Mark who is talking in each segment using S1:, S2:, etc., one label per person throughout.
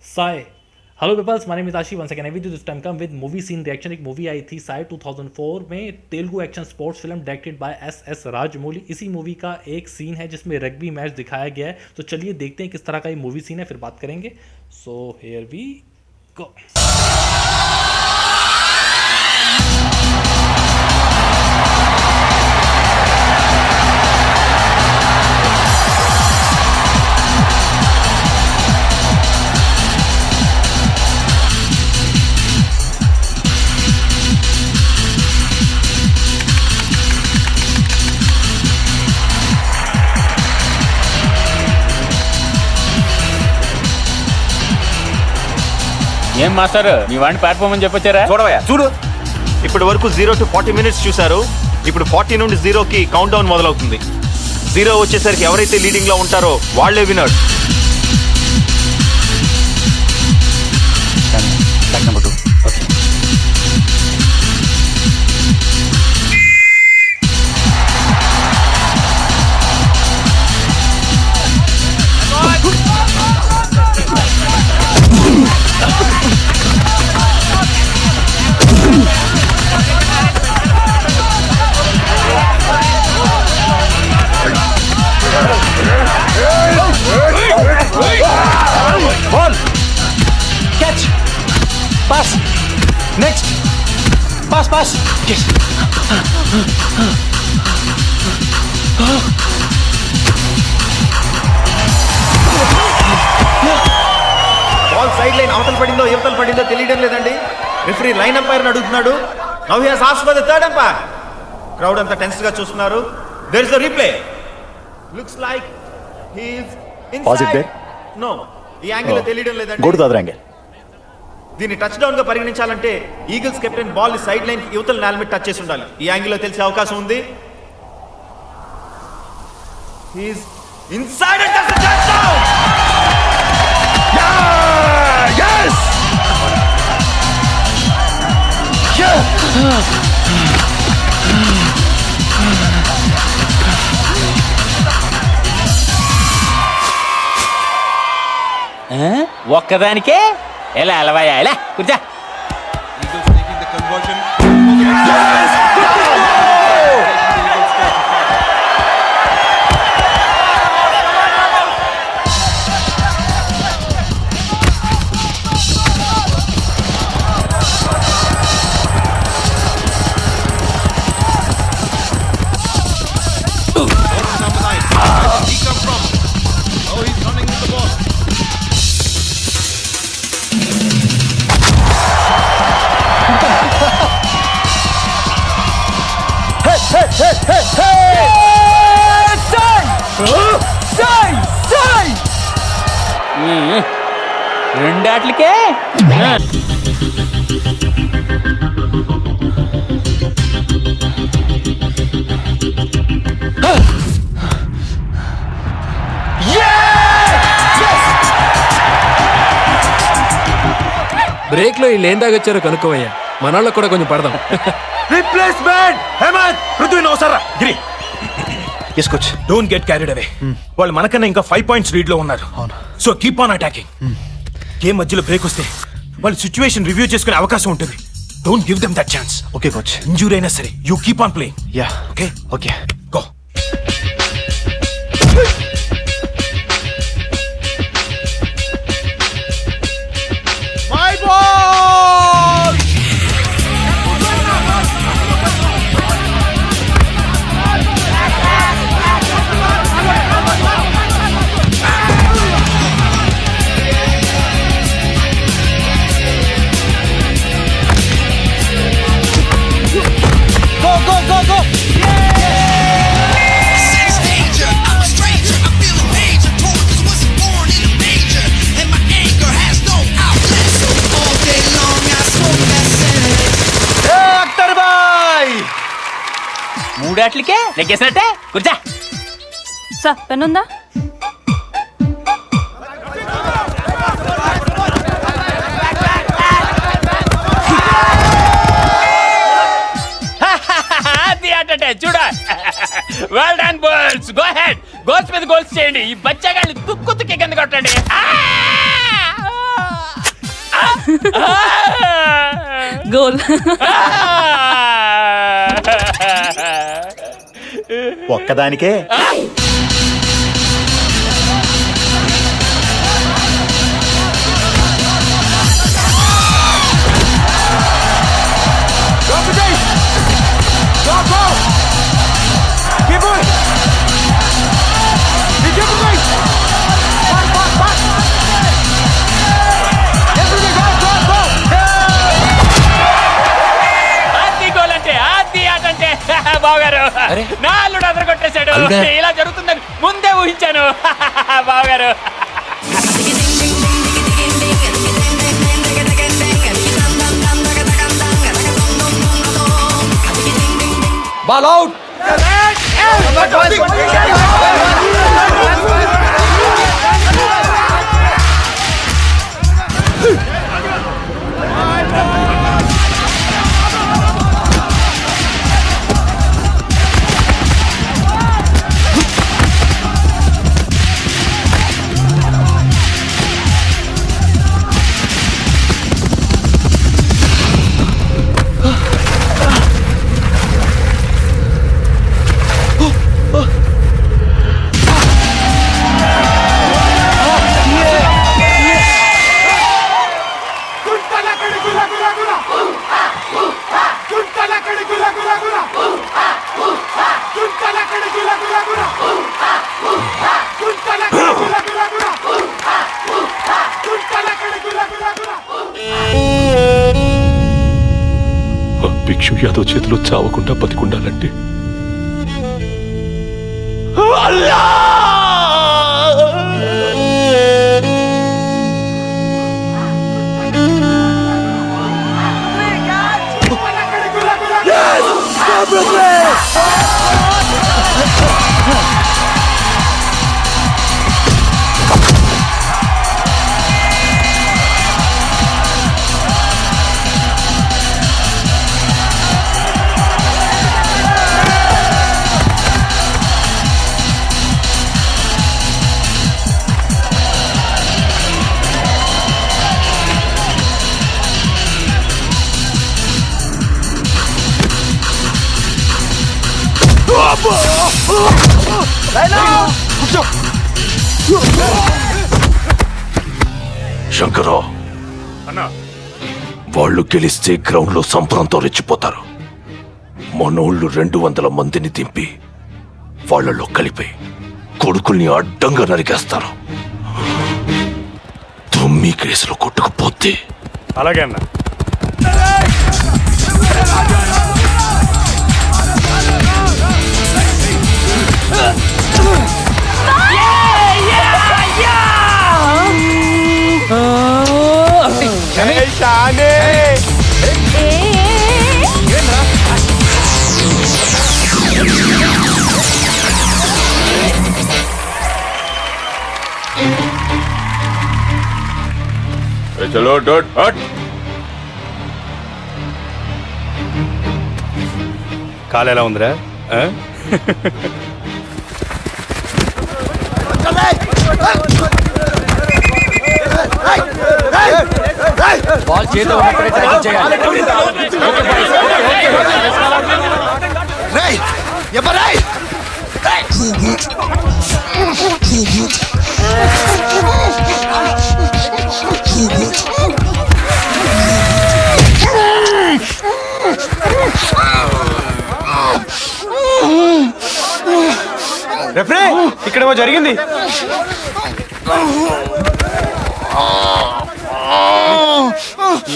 S1: Sai. Hello peoples, my name is Ashi. Once again, I will this time come with movie scene reaction. एक movie आई थी साई 2004 में Telugu action sports film directed by S Rajamouli. इसी movie का एक scene है जिसमें rugby match दिखाया गया है. तो चलिए देखते हैं किस तरह का ये मूवी सीन है, फिर बात करेंगे. So here we go.
S2: ఏం మాస్టర్ మీ వాడిని ప్లాట్ఫామ్ చెప్పొచ్చారా?
S3: చూడవయ్యా చూడు, ఇప్పటి వరకు 0 to 40 minutes చూశారు. ఇప్పుడు 40 నుండి 0కి కౌంట్ డౌన్ మొదలవుతుంది. 0 వచ్చేసరికి ఎవరైతే లీడింగ్ లో ఉంటారో వాళ్లే winner. Number 2. Ball, catch, pass, next, pass, yes. Ball side line అవతల పడిందో యువతల పడిందో తెలియడం లేదండి. రిఫరీ లైన్ అంపైర్ అడుగుతున్నాడు. Now he has asked for the third umpire. Crowd అంతా టెన్స్ గా చూస్తున్నారు. There is the replay. Looks like he is inside. No, ఈ యాంగిల్ తెలియడం లేదండి.
S4: Go to the other angle.
S3: దీన్ని టచ్ డౌన్ గా పరిగణించాలంటే Eagles captain ball side line యువతల నేల మీద టచ్ చేసి ఉండాలి. ఈ యాంగిల్ లో తెలిసే అవకాశం ఉంది. హి is inside and that's a touch down. yes
S2: ఒక్కదానికే ఎలా అలవాయా ఎలా కూర్చా. రెండాట్లకే
S5: బ్రేక్ లో వీళ్ళు ఏం తాగొచ్చారో కనుక్కోవయ్యా, మనోళ్ళకి కూడా కొంచెం పడదాం.
S3: రిప్లేస్మెంట్ హేమంత్ పృథ్వీ నోసరా గిరి.
S4: yes coach,
S3: don't get carried away. వాళ్ళు మనకన్నా ఇంకా 5 points లీడ్ లో ఉన్నారు. So keep on attacking. Game మధ్యలో బ్రేక్ వస్తే వాళ్ళు సిచ్యువేషన్ రివ్యూ చేసుకునే అవకాశం ఉంటుంది. Don't give them that chance.
S4: okay coach,
S3: injury అయినా సరే you keep on playing.
S4: yeah
S3: okay
S4: okay.
S3: Go. My ball.
S2: మూడాట్లకే లెక్కేసినట్టే కూర్చా.
S6: సార్ పెన్ ఉందా?
S2: చూడ. Well done boys, go ahead. Goals మీద గోల్స్ చేయండి. ఈ బచ్చగాళ్ళు తుక్కు తుక్కి కింద కొట్టండి.
S6: గోల్.
S3: ఒక్కదానికే
S2: ఆది గోల్ అంటే ఆది ఆట అంటే బావగారు నా అల్లుడు అదర కొట్టేశాడు.
S5: అల్లుడా?
S2: ఇలా జరుగుతుందని ముందే ఊహించాను. బావగారు
S5: బాల్ అవుట్.
S7: భిక్షు యాదవ్ చేతిలో చావకుండా బతికుండాలంటే శంకరా వాళ్ళు గెలిస్తే గ్రౌండ్ లో సంబరంతో రెచ్చిపోతారు. మనోళ్ళు 200 మందిని దింపి వాళ్ళలో కలిపి కొడుకుల్ని అడ్డంగా నరికేస్తారు. తొమ్మిది కేసులు కొట్టుకుపోతే
S8: అలాగే అన్న.
S7: చలో డట్ హట్.
S8: కాలు ఎలా ఉందిరా?
S5: బాల్ చేతిలో ఉన్నప్పుడే ట్యాకిల్ చేయాలి.
S3: రెఫరీ ఇక్కడేమో జరిగింది.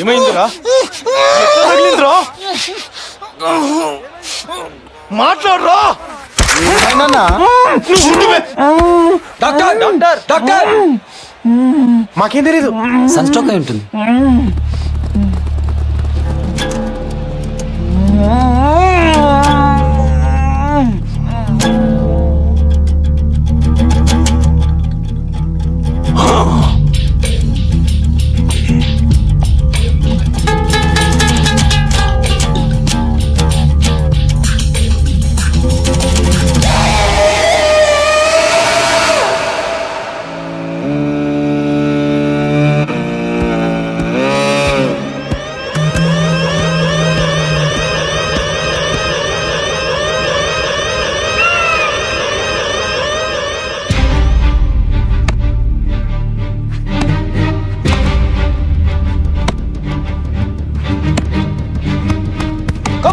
S3: ఏమైందిరా? తగిలిందిరా? మాట్లాడరా?
S5: డాక్టర్ డాక్టర్ డాక్టర్
S3: మాకేం తెలీదు.
S5: సన్ స్ట్రోక్ అయి ఉంటుంది.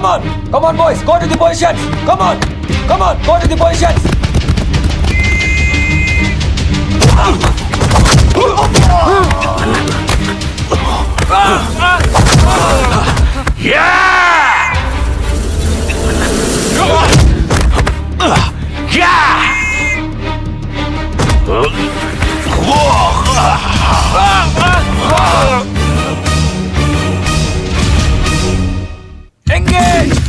S5: Come on, boys. Go to the positions. Come on. Go to the positions. Engage.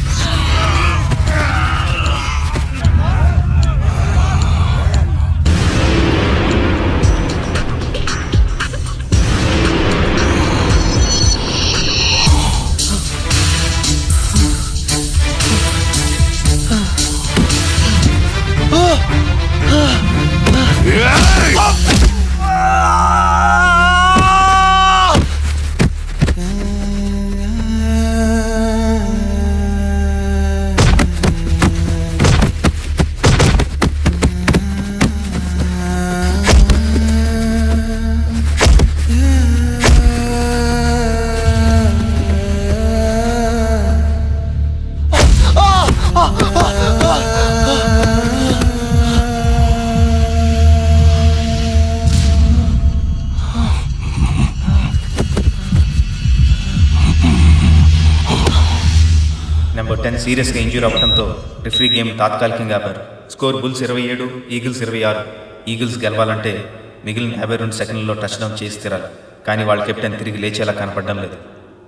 S3: Number 10 సీరియస్గా ఇంజ్యూర్ అవ్వడంతో రిఫరీ గేమ్ తాత్కాలికంగా ఆపారు. Score bulls 27, eagles 26. ఈగిల్స్ గెలవాలంటే మిగిలిన 52 సెకండ్లలో టచ్ డౌన్ చేసి తీరాలి. కానీ వాళ్ళ కెప్టెన్ తిరిగి లేచేలా కనపడడం లేదు.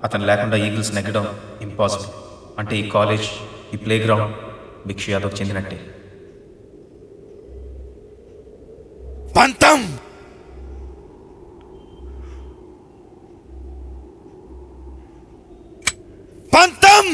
S3: అతను లేకుండా ఈగిల్స్ నెగ్గడం ఇంపాసిబుల్. అంటే ఈ కాలేజ్, ఈ ప్లే గ్రౌండ్ భిక్షు యాదవ్ చెందినట్టే.
S7: పంతం పంతం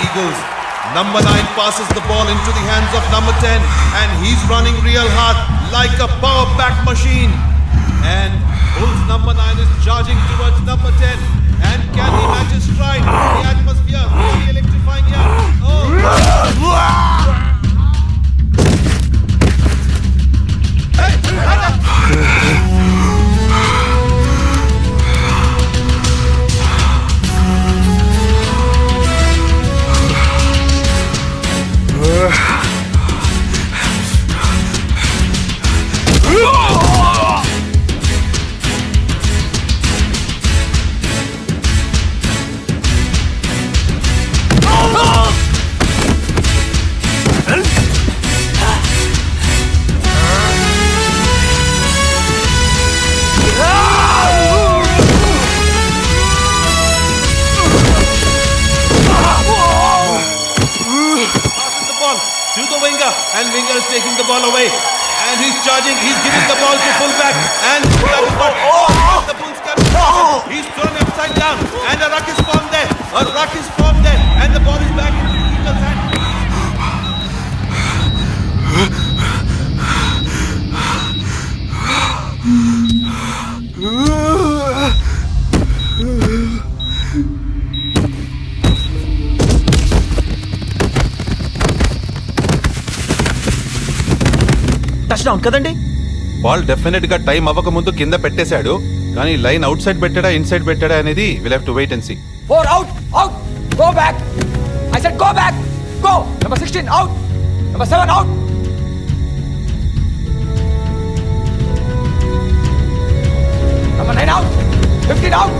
S9: Eagles. Number 9 passes the ball into the hands of number 10 and he's running real hard like a power pack machine. And Bulls number 9 is charging towards number 10. And can he match his stride? The atmosphere really electrifying here. To the winger, and winger is taking the ball away, and he's charging, he's giving the ball to fullback, and the Bulls captain, he's thrown upside down, and a ruck is formed there, and the ball is back into the Eagles' hand.
S3: Touchdown కదండి.
S9: Ball definite గా time అవ్వక ముందు కింద పెట్టేశాడు, కానీ line outside పెట్టాడా inside పెట్టాడా అనేది will have to wait and see.
S5: 4 out, out. Go back. I said go back. Go. Number 16 out. Number 7 out. Number 9 out. 15 out.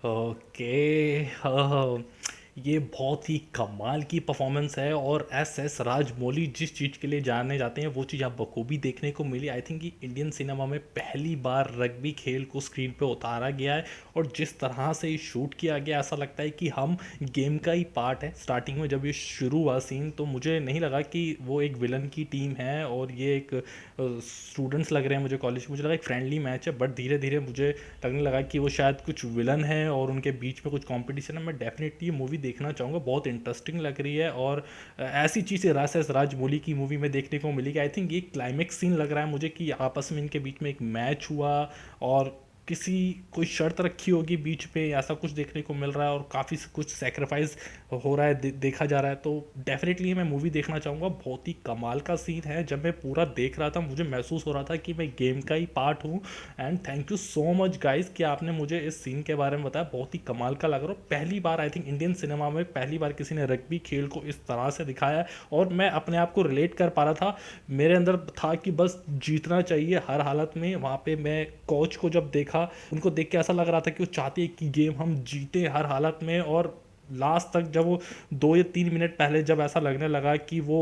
S1: Okay, ये बहुत ही कमाल की परफॉर्मेंस है और एस राजमौली जिस चीज़ के लिए जाने जाते हैं वो चीज़ आप बखूबी देखने को मिली। आई थिंक कि इंडियन सिनेमा में पहली बार रग्बी खेल को स्क्रीन पे उतारा गया है और जिस तरह से ये शूट किया गया ऐसा लगता है कि हम गेम का ही पार्ट है। स्टार्टिंग में जब ये शुरू हुआ सीन तो मुझे नहीं लगा कि वो एक विलन की टीम है और ये एक स्टूडेंट्स लग रहे हैं मुझे कॉलेज, मुझे लगा एक फ्रेंडली मैच है, बट धीरे धीरे मुझे लगने लगा कि वो शायद कुछ विलन है और उनके बीच में कुछ कॉम्पिटिशन है। मैं डेफिनेटली ये मूवी देखना चाहूँगा, बहुत इंटरेस्टिंग लग रही है और ऐसी चीज़ें राजमौली की मूवी में देखने को मिली कि आई थिंक ये क्लाइमेक्स सीन लग रहा है मुझे कि आपस में इनके बीच में एक मैच हुआ और किसी कोई शर्त रखी होगी बीच पे, ऐसा कुछ देखने को मिल रहा है और काफ़ी कुछ सेक्रीफाइस हो रहा है, देखा जा रहा है। तो डेफिनेटली मैं मूवी देखना चाहूँगा, बहुत ही कमाल का सीन है। जब मैं पूरा देख रहा था मुझे महसूस हो रहा था कि मैं गेम का ही पार्ट हूँ। And thank you so much guys कि आपने मुझे इस सीन के बारे में बताया, बहुत ही कमाल का लग रहा है। पहली बार आई थिंक इंडियन सिनेमा में पहली बार किसी ने रग्बी खेल को इस तरह से दिखाया है और मैं अपने आप को रिलेट कर पा रहा था। मेरे अंदर था कि बस जीतना चाहिए हर हालत में। वहाँ पे मैं कोच को जब देखा, उनको देख के ऐसा लग रहा था कि वो चाहते हैं कि गेम हम जीते हर हालत में। और लास्ट तक जब वो 2 या 3 मिनट पहले जब ऐसा लगने लगा कि वो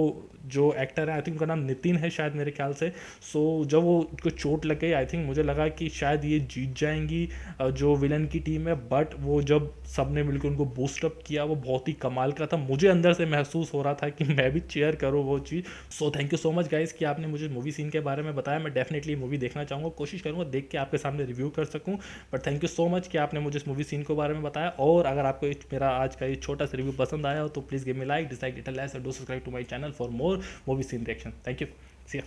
S1: जो एक्टर है, आई थिंक उनका नाम नितिन है शायद मेरे ख्याल से, सो जब वो उनको चोट लग गई आई थिंक मुझे लगा कि शायद ये जीत जाएंगी जो विलन की टीम है। बट वो जब सब ने मिलकर उनको बूस्टअप किया वो बहुत ही कमाल का था। मुझे अंदर से महसूस हो रहा था कि मैं भी चेयर करूँ वो चीज़। So thank you so much guys कि आपने मुझे मूवी सीन के बारे में बताया। मैं डेफिनेटली मूवी देखना चाहूँगा, कोशिश करूँगा देख के आपके सामने रिव्यू कर सकूँ। But thank you so much कि आपने मुझे इस मूवी सीन के बारे में बताया। और अगर आपको मेरा आज का ये छोटा सा रिव्यू पसंद आया हो तो please give me like, dislike, detail and do subscribe to my channel for more movie scene reaction. Thank you, see you.